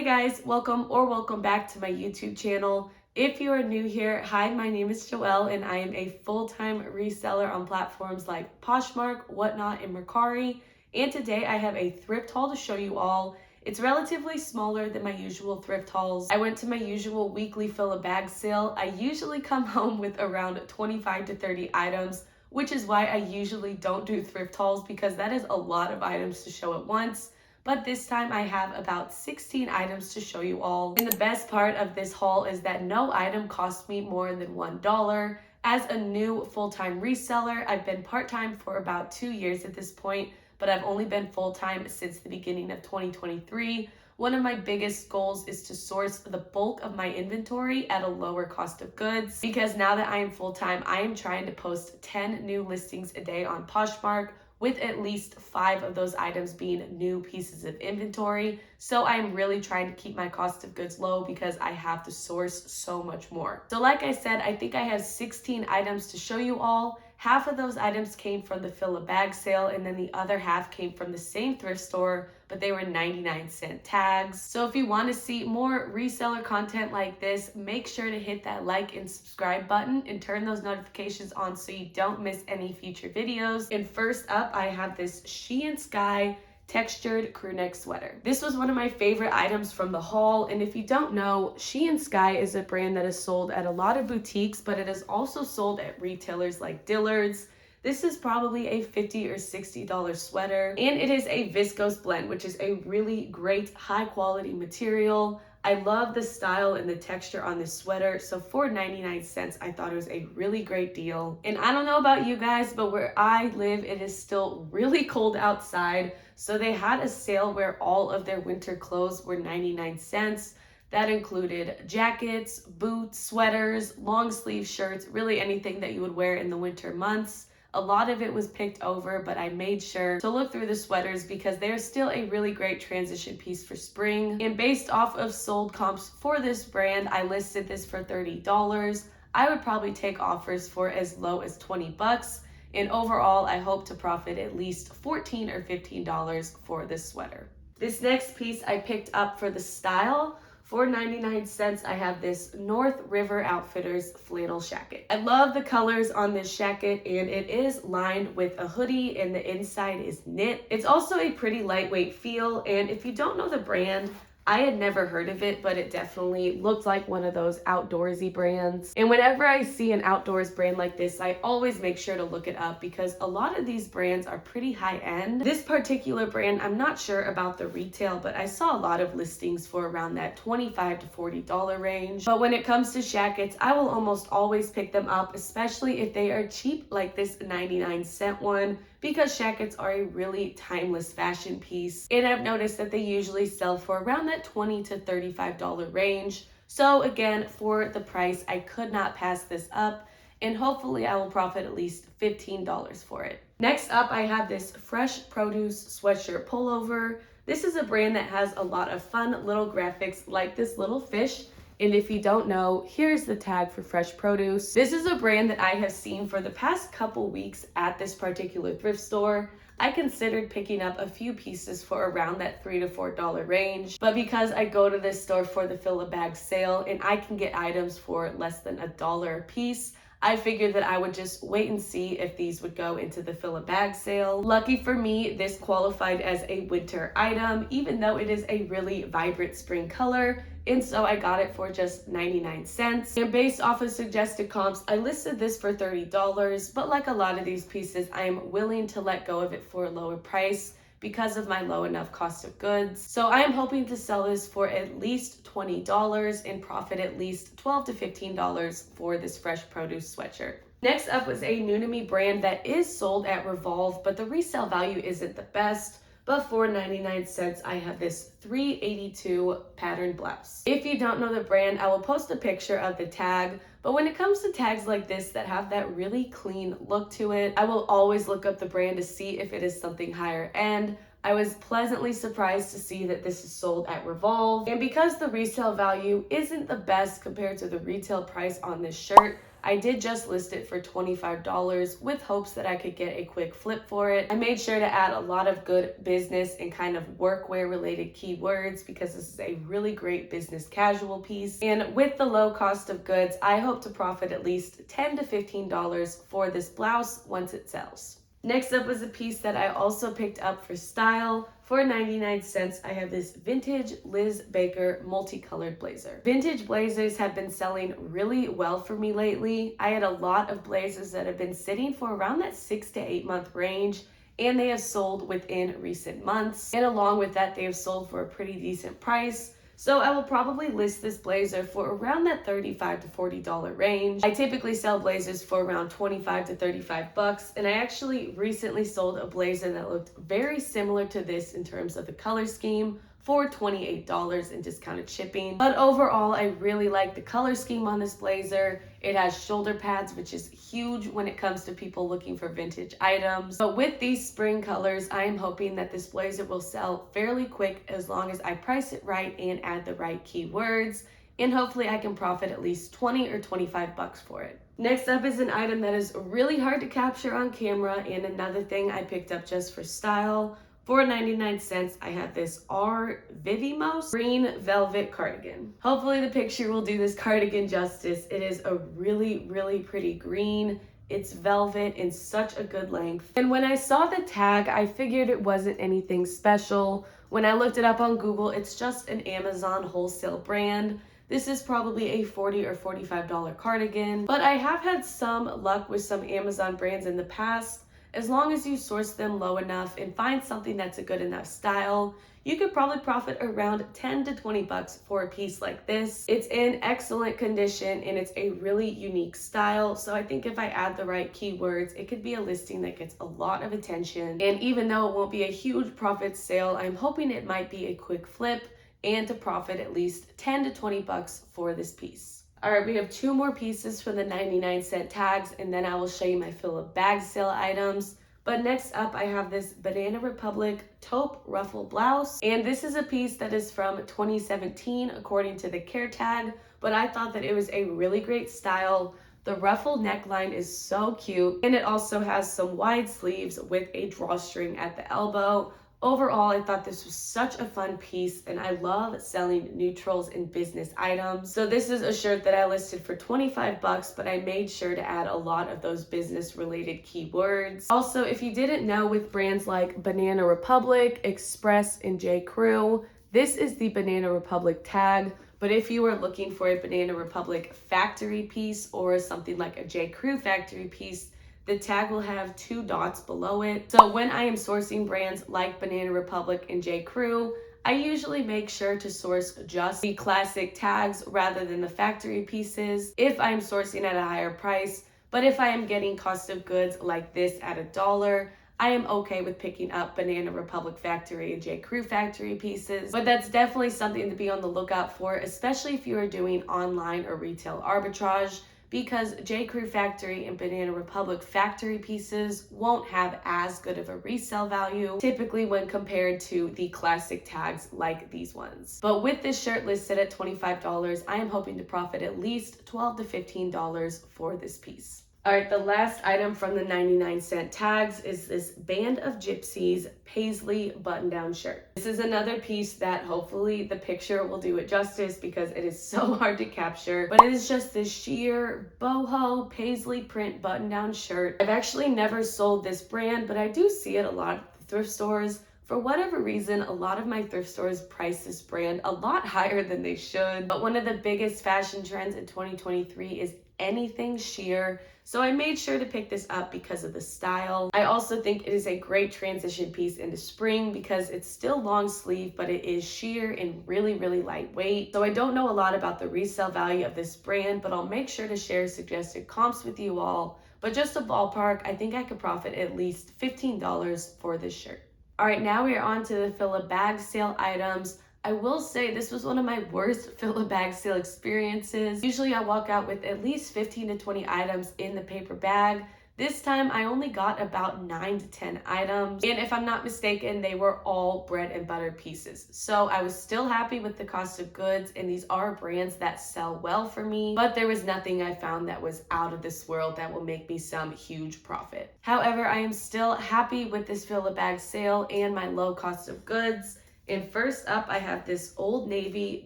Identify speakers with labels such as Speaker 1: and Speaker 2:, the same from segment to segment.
Speaker 1: Hey guys, welcome back to my YouTube channel. If you are new here, hi, my name is Joelle and I am a full-time reseller on platforms like Poshmark, WhatNot, and Mercari. And today I have a thrift haul to show you all. It's relatively smaller than my usual thrift hauls. I went to my usual weekly fill a bag sale. I usually come home with around 25 to 30 items, which is why I usually don't do thrift hauls because that is a lot of items to show at once. But this time I have about 16 items to show you all. And the best part of this haul is that no item cost me more than $1. As a new full-time reseller, I've been part-time for about 2 years at this point, but I've only been full-time since the beginning of 2023. One of my biggest goals is to source the bulk of my inventory at a lower cost of goods, because now that I am full-time, I am trying to post 10 new listings a day on Poshmark, with at least 5 of those items being new pieces of inventory. So I'm really trying to keep my cost of goods low because I have to source so much more. So like I said, I think I have 16 items to show you all. Half of those items came from the fill a bag sale, and then the other half came from the same thrift store, but they were 99-cent tags. So if you want to see more reseller content like this, make sure to hit that like and subscribe button and turn those notifications on so you don't miss any future videos. And first up, I have this She & Skye textured crew neck sweater. This was one of my favorite items from the haul, and if you don't know, She & Skye is a brand that is sold at a lot of boutiques, but it is also sold at retailers like Dillard's. This is probably a $50 or $60 sweater, and it is a viscose blend, which is a really great high quality material. I love the style and the texture on this sweater, so for 99 cents, I thought it was a really great deal. And I don't know about you guys, but where I live, it is still really cold outside, so they had a sale where all of their winter clothes were 99 cents. That included jackets, boots, sweaters, long sleeve shirts, really anything that you would wear in the winter months. A lot of it was picked over, but I made sure to look through the sweaters because they're still a really great transition piece for spring. And based off of sold comps for this brand, I listed this for $30. I would probably take offers for as low as 20 bucks. And overall, I hope to profit at least $14 or $15 for this sweater. This next piece I picked up for the style. For 99 cents, I have this North River Outfitters flannel shacket. I love the colors on this shacket, and it is lined with a hoodie and the inside is knit. It's also a pretty lightweight feel, and if you don't know the brand, I had never heard of it, but it definitely looked like one of those outdoorsy brands. And whenever I see an outdoors brand like this, I always make sure to look it up because a lot of these brands are pretty high end. This particular brand, I'm not sure about the retail, but I saw a lot of listings for around that $25 to $40 range. But when it comes to shackets, I will almost always pick them up, especially if they are cheap like this 99-cent one, because shackets are a really timeless fashion piece. And I've noticed that they usually sell for around that $20 to $35 range. So again, for the price, I could not pass this up, and hopefully I will profit at least $15 for it. Next up, I have this Fresh Produce sweatshirt pullover. This is a brand that has a lot of fun little graphics like this little fish. And if you don't know, here's the tag for Fresh Produce. This is a brand that I have seen for the past couple weeks at this particular thrift store. I considered picking up a few pieces for around that $3 to $4 range, but because I go to this store for the fill a bag sale and I can get items for less than $1 a piece, I figured that I would just wait and see if these would go into the fill a bag sale. Lucky for me, this qualified as a winter item, even though it is a really vibrant spring color. And so I got it for just 99 cents. And based off of suggested comps, I listed this for $30, but like a lot of these pieces, I am willing to let go of it for a lower price because of my low enough cost of goods. So I am hoping to sell this for at least $20 and profit at least $12 to $15 for this Fresh Produce sweatshirt. Next up was a new to me brand that is sold at Revolve, but the resale value isn't the best. But for 99 cents, I have this 382 pattern blouse. If you don't know the brand, I will post a picture of the tag. But when it comes to tags like this that have that really clean look to it, I will always look up the brand to see if it is something higher end. I was pleasantly surprised to see that this is sold at Revolve. And because the resale value isn't the best compared to the retail price on this shirt, I did just list it for $25 with hopes that I could get a quick flip for it. I made sure to add a lot of good business and kind of workwear related keywords because this is a really great business casual piece. And with the low cost of goods, I hope to profit at least $10 to $15 for this blouse once it sells. Next up was a piece that I also picked up for style. For 99 cents, I have this vintage Liz Baker multicolored blazer. Vintage blazers have been selling really well for me lately. I had a lot of blazers that have been sitting for around that 6 to 8 month range, and they have sold within recent months. And along with that, they have sold for a pretty decent price. So I will probably list this blazer for around that $35 to $40 range. I typically sell blazers for around 25 to 35 bucks, and I actually recently sold a blazer that looked very similar to this in terms of the color scheme for $28 in discounted shipping. But overall, I really like the color scheme on this blazer. It has shoulder pads, which is huge when it comes to people looking for vintage items. But with these spring colors, I am hoping that this blazer will sell fairly quick as long as I price it right and add the right keywords. And hopefully I can profit at least 20 or 25 bucks for it. Next up is an item that is really hard to capture on camera and another thing I picked up just for style. For 99 cents, I have this R Vivimos green velvet cardigan. Hopefully the picture will do this cardigan justice. It is a really, really pretty green. It's velvet in such a good length. And when I saw the tag, I figured it wasn't anything special. When I looked it up on Google, it's just an Amazon wholesale brand. This is probably a $40 or $45 cardigan, but I have had some luck with some Amazon brands in the past. As long as you source them low enough and find something that's a good enough style, you could probably profit around 10 to 20 bucks for a piece like this. It's in excellent condition and it's a really unique style. So I think if I add the right keywords, it could be a listing that gets a lot of attention. And even though it won't be a huge profit sale, I'm hoping it might be a quick flip and to profit at least 10 to 20 bucks for this piece. All right, we have 2 more pieces for the 99 cent tags, and then I will show you my fill of bag sale items. But next up, I have this Banana Republic taupe ruffle blouse. And this is a piece that is from 2017, according to the care tag. But I thought that it was a really great style. The ruffle neckline is so cute. And it also has some wide sleeves with a drawstring at the elbow. Overall, I thought this was such a fun piece, and I love selling neutrals and business items. So this is a shirt that I listed for 25 bucks, but I made sure to add a lot of those business related keywords. Also, if you didn't know, with brands like Banana Republic, Express, and J. Crew, this is the Banana Republic tag. But if you are looking for a Banana Republic factory piece or something like a J. Crew factory piece, the tag will have 2 dots below it. So when I am sourcing brands like Banana Republic and J. Crew, I usually make sure to source just the classic tags rather than the factory pieces if I'm sourcing at a higher price. But if I am getting cost of goods like this at $1, I am okay with picking up Banana Republic factory and J. Crew factory pieces. But that's definitely something to be on the lookout for, especially if you are doing online or retail arbitrage, because J. Crew factory and Banana Republic factory pieces won't have as good of a resale value, typically when compared to the classic tags like these ones. But with this shirt listed at $25, I am hoping to profit at least $12 to $15 for this piece. All right, the last item from the 99 cent tags is this Band of Gypsies paisley button-down shirt. This is another piece that hopefully the picture will do it justice because it is so hard to capture, but it is just this sheer boho paisley print button-down shirt. I've actually never sold this brand, but I do see it a lot at the thrift stores. For whatever reason, a lot of my thrift stores price this brand a lot higher than they should. But one of the biggest fashion trends in 2023 is anything sheer. So I made sure to pick this up because of the style. I also think it is a great transition piece into spring because it's still long sleeve, but it is sheer and really, really lightweight. So I don't know a lot about the resale value of this brand, but I'll make sure to share suggested comps with you all. But just a ballpark, I think I could profit at least $15 for this shirt. All right, now we are on to the fill a bag sale items. I will say this was one of my worst fill a bag sale experiences. Usually I walk out with at least 15 to 20 items in the paper bag. This time I only got about 9 to 10 items, and if I'm not mistaken, they were all bread and butter pieces. So I was still happy with the cost of goods, and these are brands that sell well for me, but there was nothing I found that was out of this world that will make me some huge profit. However, I am still happy with this fill-a-bag sale and my low cost of goods. And first up, I have this Old Navy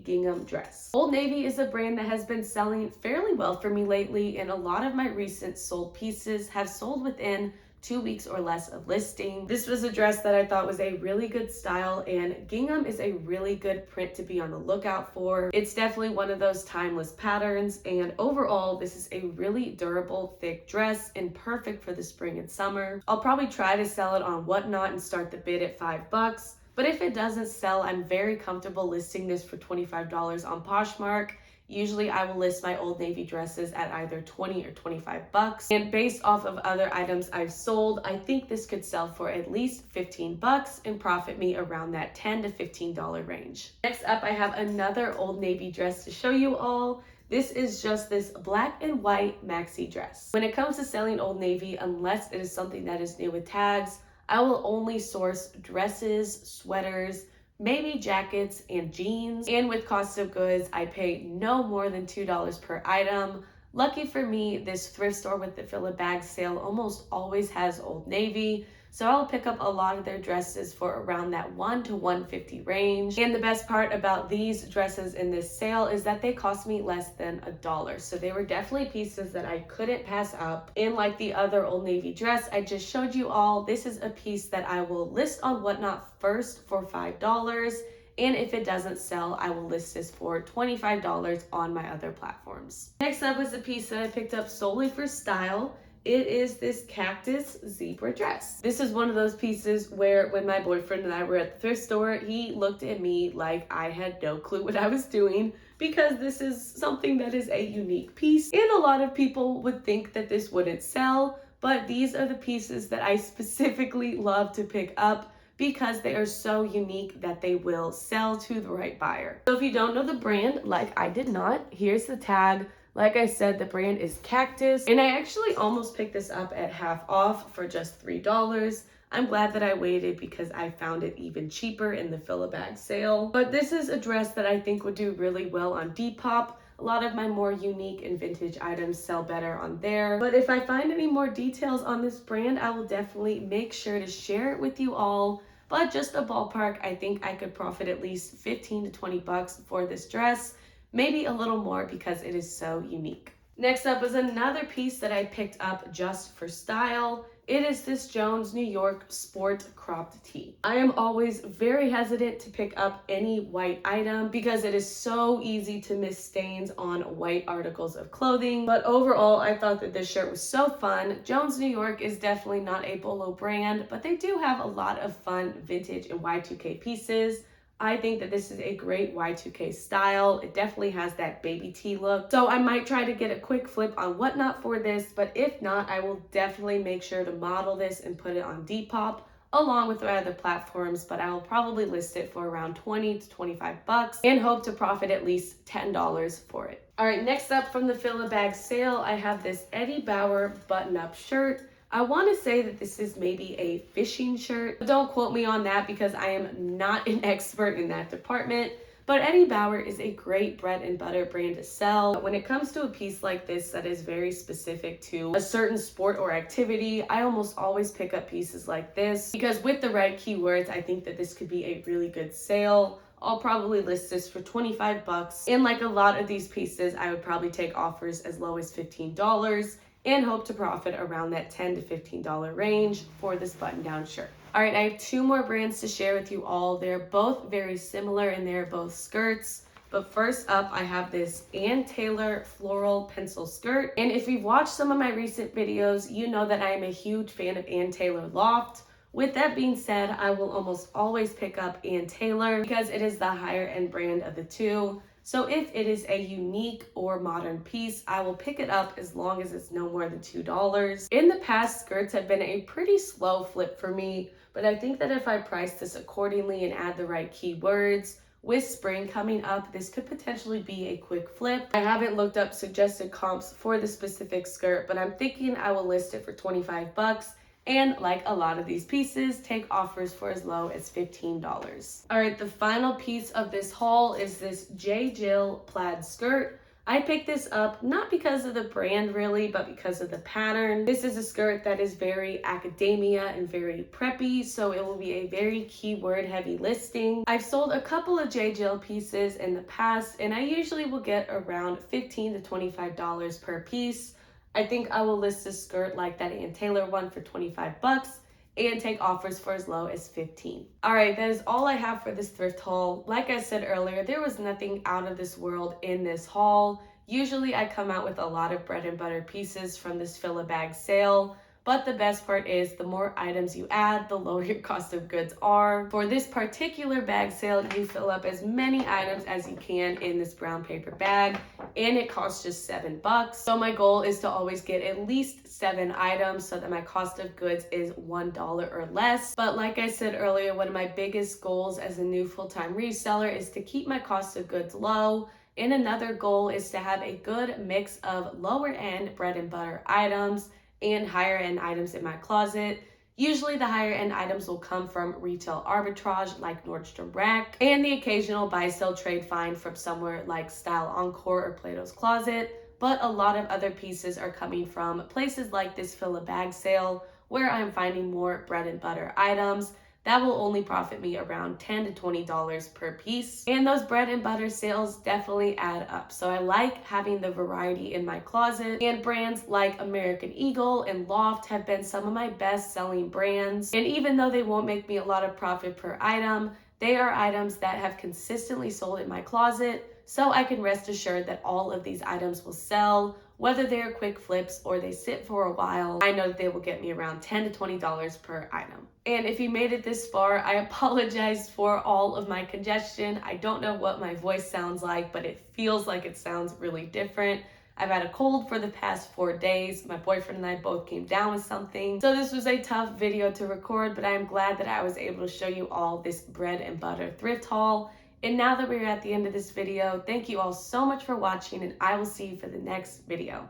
Speaker 1: gingham dress. Old Navy is a brand that has been selling fairly well for me lately, and a lot of my recent sold pieces have sold within 2 weeks or less of listing. This was a dress that I thought was a really good style, and gingham is a really good print to be on the lookout for. It's definitely one of those timeless patterns, and overall, this is a really durable, thick dress and perfect for the spring and summer. I'll probably try to sell it on WhatNot and start the bid at $5. But if it doesn't sell, I'm very comfortable listing this for $25 on Poshmark. Usually I will list my Old Navy dresses at either $20 or $25. And based off of other items I've sold, I think this could sell for at least $15 and profit me around that $10 to $15 range. Next up, I have another Old Navy dress to show you all. This is just this black and white maxi dress. When it comes to selling Old Navy, unless it is something that is new with tags, I will only source dresses, sweaters, maybe jackets, and jeans. And with cost of goods, I pay no more than $2 per item. Lucky for me, this thrift store with the fill-a-bag sale almost always has Old Navy, so I'll pick up a lot of their dresses for around that $1 to $150 range. And the best part about these dresses in this sale is that they cost me less than $1. So they were definitely pieces that I couldn't pass up. And like the other Old Navy dress I just showed you all, this is a piece that I will list on WhatNot first for $5. And if it doesn't sell, I will list this for $25 on my other platforms. Next up is a piece that I picked up solely for style. It is this cactus zebra dress. This is one of those pieces where when my boyfriend and I were at the thrift store, he looked at me like I had no clue what I was doing, because this is something that is a unique piece. And a lot of people would think that this wouldn't sell, but these are the pieces that I specifically love to pick up because they are so unique that they will sell to the right buyer. So if you don't know the brand, like I did not, here's the tag. Like I said, the brand is Cactus, and I actually almost picked this up at half off for just $3. I'm glad that I waited because I found it even cheaper in the fill-a-bag sale. But this is a dress that I think would do really well on Depop. A lot of my more unique and vintage items sell better on there. But if I find any more details on this brand, I will definitely make sure to share it with you all. But just a ballpark, I think I could profit at least $15 to $20 for this dress. Maybe a little more because it is so unique. Next up is another piece that I picked up just for style. It is this Jones New York sport cropped tee. I am always very hesitant to pick up any white item because it is so easy to miss stains on white articles of clothing. But overall, I thought that this shirt was so fun. Jones New York is definitely not a Bolo brand, but they do have a lot of fun vintage and Y2K pieces. I think that this is a great Y2K style. It definitely has that baby tee look. So I might try to get a quick flip on WhatNot for this, but if not, I will definitely make sure to model this and put it on Depop along with my other platforms, but I will probably list it for around $20 to $25 and hope to profit at least $10 for it. All right, next up from the fill-a-bag sale, I have this Eddie Bauer button-up shirt. I want to say that this is maybe a fishing shirt. Don't quote me on that because I am not an expert in that department. But Eddie Bauer is a great bread and butter brand to sell. When it comes to a piece like this that is very specific to a certain sport or activity, I almost always pick up pieces like this because with the right keywords, I think that this could be a really good sale. I'll probably list this for $25. And like a lot of these pieces, I would probably take offers as low as $15. And hope to profit around that $10 to $15 range for this button-down shirt. All right, I have two more brands to share with you all. They're both very similar and they're both skirts. But first up, I have this Ann Taylor floral pencil skirt. And if you've watched some of my recent videos, you know that I am a huge fan of Ann Taylor Loft. With that being said, I will almost always pick up Ann Taylor because it is the higher end brand of the two. So if it is a unique or modern piece, I will pick it up as long as it's no more than $2. In the past, skirts have been a pretty slow flip for me, but I think that if I price this accordingly and add the right keywords, with spring coming up, this could potentially be a quick flip. I haven't looked up suggested comps for the specific skirt, but I'm thinking I will list it for 25 bucks. And like a lot of these pieces, take offers for as low as $15. All right, the final piece of this haul is this J. Jill plaid skirt. I picked this up not because of the brand really, but because of the pattern. This is a skirt that is very academia and very preppy, so it will be a very keyword heavy listing. I've sold a couple of J. Jill pieces in the past, and I usually will get around $15 to $25 per piece. I think I will list this skirt like that Ann Taylor one for 25 bucks and take offers for as low as 15. All right, that is all I have for this thrift haul. Like I said earlier, there was nothing out of this world in this haul. Usually I come out with a lot of bread and butter pieces from this fill a bag sale, but the best part is the more items you add, the lower your cost of goods are. For this particular bag sale, you fill up as many items as you can in this brown paper bag, and it costs just $7. So my goal is to always get at least 7 items so that my cost of goods is $1 or less. But like I said earlier, one of my biggest goals as a new full-time reseller is to keep my cost of goods low. And another goal is to have a good mix of lower end bread and butter items and higher end items in my closet. Usually the higher end items will come from retail arbitrage like Nordstrom Rack, and the occasional buy sell trade find from somewhere like Style Encore or Plato's Closet. But a lot of other pieces are coming from places like this fill a bag sale, where I'm finding more bread and butter items that will only profit me around $10 to $20 per piece. And those bread and butter sales definitely add up. So I like having the variety in my closet, and brands like American Eagle and Loft have been some of my best selling brands. And even though they won't make me a lot of profit per item, they are items that have consistently sold in my closet, so I can rest assured that all of these items will sell. Whether they are quick flips or they sit for a while, I know that they will get me around $10 to $20 per item. And if you made it this far, I apologize for all of my congestion. I don't know what my voice sounds like, but it feels like it sounds really different. I've had a cold for the past 4 days. My boyfriend and I both came down with something. So this was a tough video to record, but I'm glad that I was able to show you all this bread and butter thrift haul. And now that we're at the end of this video, thank you all so much for watching, and I will see you for the next video.